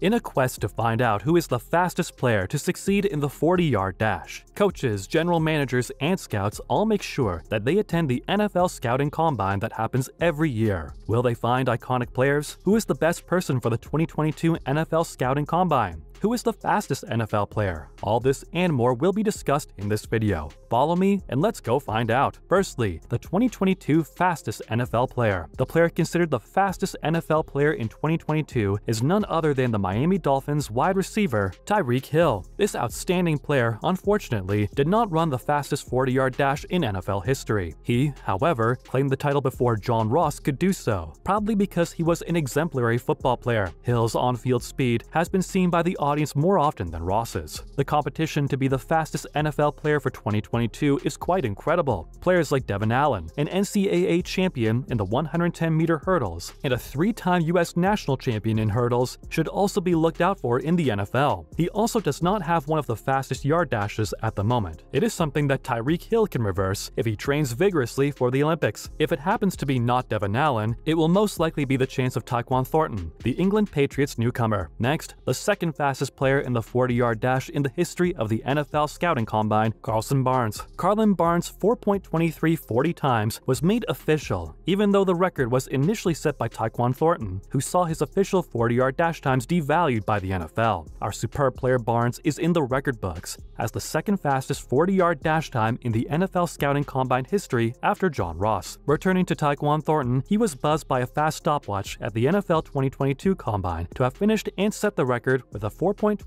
In a quest to find out who is the fastest player to succeed in the 40-yard dash, coaches, general managers, and scouts all make sure that they attend the NFL Scouting Combine that happens every year. Will they find iconic players? Who is the best person for the 2022 NFL Scouting Combine? Who is the fastest NFL player? All this and more will be discussed in this video. Follow me and let's go find out. Firstly, the 2022 fastest NFL player. The player considered the fastest NFL player in 2022 is none other than the Miami Dolphins wide receiver Tyreek Hill. This outstanding player, unfortunately, did not run the fastest 40-yard dash in NFL history. He, however, claimed the title before John Ross could do so, probably because he was an exemplary football player. Hill's on-field speed has been seen by the audience more often than Ross's. The competition to be the fastest NFL player for 2022 is quite incredible. Players like Devin Allen, an NCAA champion in the 110-meter hurdles, and a three-time U.S. national champion in hurdles, should also be looked out for in the NFL. He also does not have one of the fastest yard dashes at the moment. It is something that Tyreek Hill can reverse if he trains vigorously for the Olympics. If it happens to be not Devin Allen, it will most likely be the chance of Tyquan Thornton, the England Patriots newcomer. Next, the second fastest player in the 40-yard dash in the history of the NFL Scouting Combine, Carlson Barnes. Carlin Barnes' 4.23 40 times was made official, even though the record was initially set by Tyquan Thornton, who saw his official 40-yard dash times devalued by the NFL. Our superb player Barnes is in the record books as the second fastest 40-yard dash time in the NFL Scouting Combine history after John Ross. Returning to Tyquan Thornton, he was buzzed by a fast stopwatch at the NFL 2022 Combine to have finished and set the record with a 4.21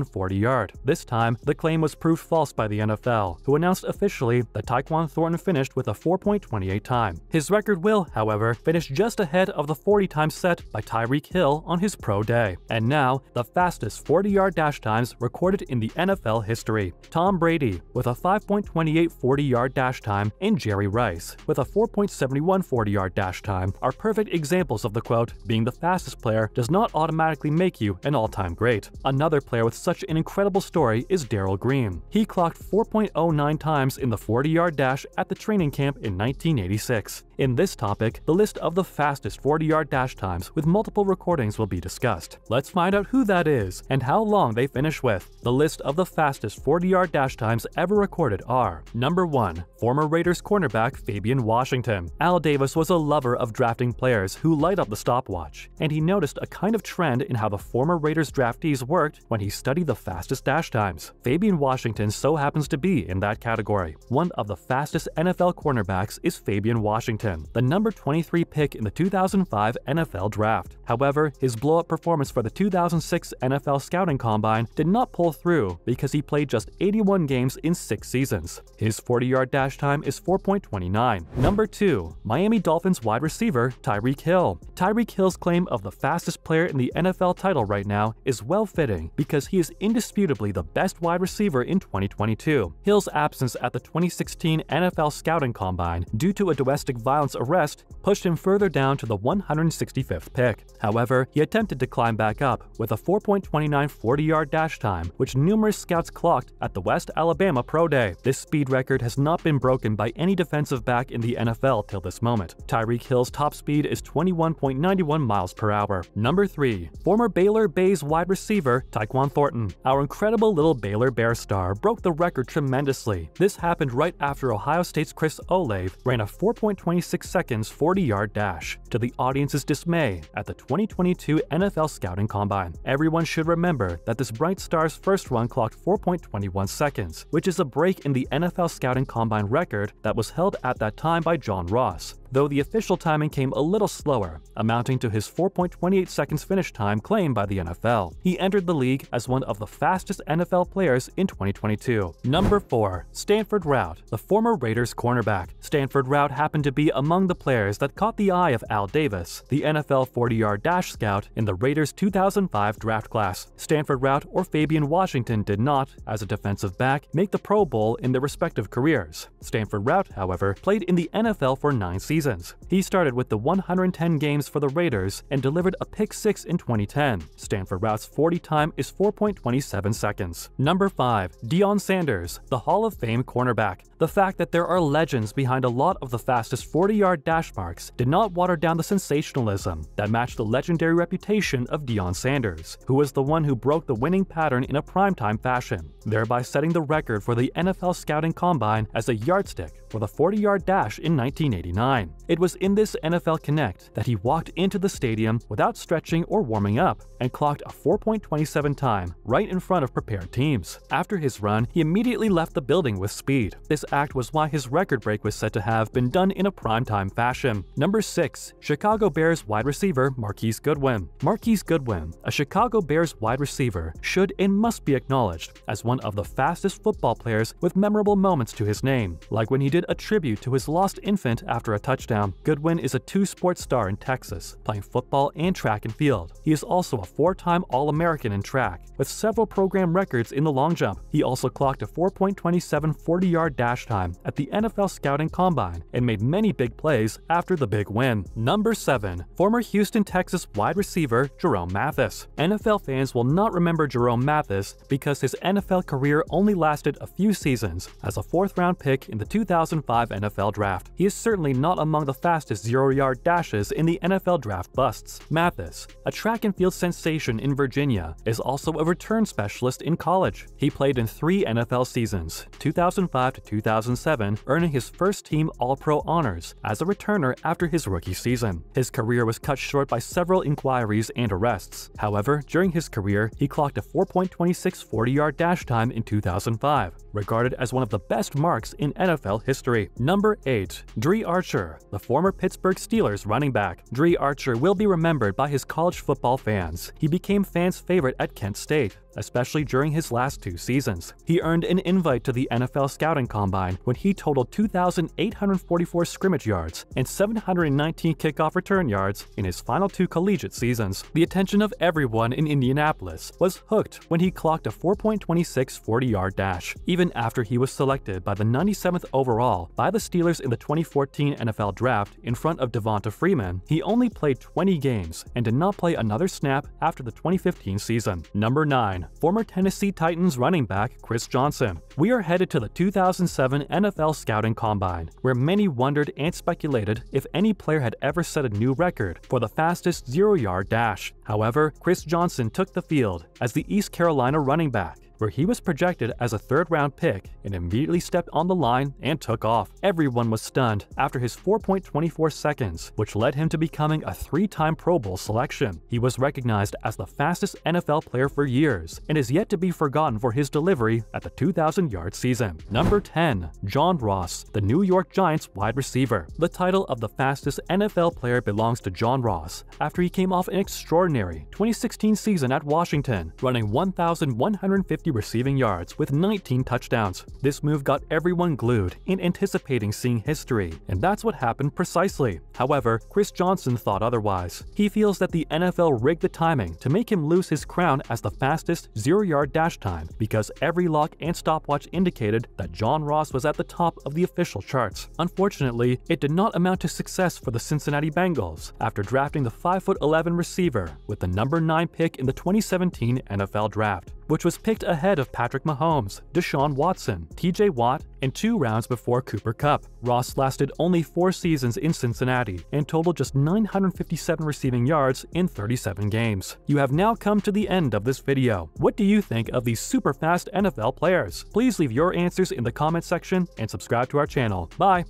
40-yard. This time, the claim was proved false by the NFL, who announced officially that Tyquan Thornton finished with a 4.28 time. His record will, however, finish just ahead of the 40 times set by Tyreek Hill on his pro day. And now, the fastest 40-yard dash times recorded in the NFL history. Tom Brady with a 5.28 40-yard dash time and Jerry Rice with a 4.71 40-yard dash time are perfect examples of the quote, "being the fastest player does not automatically make you an all-time great." Another player with such an incredible story is Darrell Green. He clocked 4.09 times in the 40-yard dash at the training camp in 1986. In this topic, the list of the fastest 40-yard dash times with multiple recordings will be discussed. Let's find out who that is and how long they finish with. The list of the fastest 40-yard dash times ever recorded are: Number 1. Former Raiders cornerback Fabian Washington. Al Davis was a lover of drafting players who light up the stopwatch, and he noticed a kind of trend in how the former Raiders draftees worked when he studied the fastest dash times. Fabian Washington so happens to be in that category. One of the fastest NFL cornerbacks is Fabian Washington, the number 23 pick in the 2005 NFL Draft. However, his blow-up performance for the 2006 NFL Scouting Combine did not pull through because he played just 81 games in 6 seasons. His 40-yard dash time is 4.29. Number 2. Miami Dolphins wide receiver Tyreek Hill. Tyreek Hill's claim of the fastest player in the NFL title right now is well-fitting because he is indisputably the best wide receiver in 2022. Hill's absence at the 2016 NFL Scouting Combine due to a domestic violence arrest pushed him further down to the 165th pick. However, he attempted to climb back up with a 4.29 40-yard dash time, which numerous scouts clocked at the West Alabama Pro Day. This speed record has not been broken by any defensive back in the NFL till this moment. Tyreek Hill's top speed is 21.91 miles per hour. Number 3. Former Baylor Bears wide receiver Tyquan Thornton. Our incredible little Baylor Bear star broke the record tremendously. This happened right after Ohio State's Chris Olave ran a 4.26 seconds 40-yard dash, to the audience's dismay at the 2022 NFL Scouting Combine. Everyone should remember that this bright star's first run clocked 4.21 seconds, which is a break in the NFL Scouting Combine record that was held at that time by John Ross, though the official timing came a little slower, amounting to his 4.28 seconds finish time claimed by the NFL. He entered the league as one of the fastest NFL players in 2022. Number 4. Stanford Routt, the former Raiders cornerback. Stanford Routt happened to be among the players that caught the eye of Al Davis, the NFL 40-yard dash scout in the Raiders 2005 draft class. Stanford Routt or Fabian Washington did not, as a defensive back, make the Pro Bowl in their respective careers. Stanford Routt, however, played in the NFL for 9 seasons seasons. He started with the 110 games for the Raiders and delivered a pick-6 in 2010. Stanford Route's 40 time is 4.27 seconds. Number 5. Deion Sanders, the Hall of Fame cornerback. The fact that there are legends behind a lot of the fastest 40-yard dash marks did not water down the sensationalism that matched the legendary reputation of Deion Sanders, who was the one who broke the winning pattern in a primetime fashion, thereby setting the record for the NFL Scouting Combine as a yardstick for the 40-yard dash in 1989. It was in this NFL Connect that he walked into the stadium without stretching or warming up and clocked a 4.27 time right in front of prepared teams. After his run, he immediately left the building with speed. This act was why his record break was said to have been done in a primetime fashion. Number 6. Chicago Bears wide receiver Marquise Goodwin. Marquise Goodwin, a Chicago Bears wide receiver, should and must be acknowledged as one of the fastest football players with memorable moments to his name, like when he did a tribute to his lost infant after a touchdown. Goodwin is a two-sport star in Texas, playing football and track and field. He is also a 4-time All-American in track, with several program records in the long jump. He also clocked a 4.27 40-yard dash time at the NFL Scouting Combine and made many big plays after the big win. Number 7. Former Houston, Texas wide receiver Jerome Mathis. NFL fans will not remember Jerome Mathis because his NFL career only lasted a few seasons as a 4th-round pick in the 2005 NFL Draft. He is certainly not among the fastest 0-yard dashes in the NFL Draft busts. Mathis, a track and field sensation in Virginia, is also a return specialist in college. He played in 3 NFL seasons, 2005 to 2007, earning his first-team All-Pro honors as a returner after his rookie season. His career was cut short by several inquiries and arrests. However, during his career, he clocked a 4.26 40-yard dash time in 2005, regarded as one of the best marks in NFL history. Number 8. Dre Archer, the former Pittsburgh Steelers running back. Dre Archer will be remembered by his college football fans. He became fans' favorite at Kent State, especially during his last 2 seasons. He earned an invite to the NFL Scouting Combine when he totaled 2,844 scrimmage yards and 719 kickoff return yards in his final 2 collegiate seasons. The attention of everyone in Indianapolis was hooked when he clocked a 4.26 40-yard dash. Even after he was selected by the 97th overall by the Steelers in the 2014 NFL Draft in front of Devonta Freeman, he only played 20 games and did not play another snap after the 2015 season. Number 9. Former Tennessee Titans running back Chris Johnson. We are headed to the 2007 NFL Scouting Combine, where many wondered and speculated if any player had ever set a new record for the fastest 0-yard dash. However, Chris Johnson took the field as the East Carolina running back, where he was projected as a 3rd-round pick and immediately stepped on the line and took off. Everyone was stunned after his 4.24 seconds, which led him to becoming a 3-time Pro Bowl selection. He was recognized as the fastest NFL player for years and is yet to be forgotten for his delivery at the 2,000-yard season. Number 10. John Ross, the New York Giants wide receiver. The title of the fastest NFL player belongs to John Ross after he came off an extraordinary 2016 season at Washington, running 1,150 receiving yards with 19 touchdowns. This move got everyone glued in anticipating seeing history, and that's what happened precisely. However, Chris Johnson thought otherwise. He feels that the NFL rigged the timing to make him lose his crown as the fastest 0-yard dash time because every lock and stopwatch indicated that John Ross was at the top of the official charts. Unfortunately, it did not amount to success for the Cincinnati Bengals after drafting the 5'11" receiver with the number 9 pick in the 2017 NFL Draft, which was picked ahead of Patrick Mahomes, Deshaun Watson, TJ Watt, and 2 rounds before Cooper Kupp. Ross lasted only 4 seasons in Cincinnati and totaled just 957 receiving yards in 37 games. You have now come to the end of this video. What do you think of these super fast NFL players? Please leave your answers in the comment section and subscribe to our channel. Bye!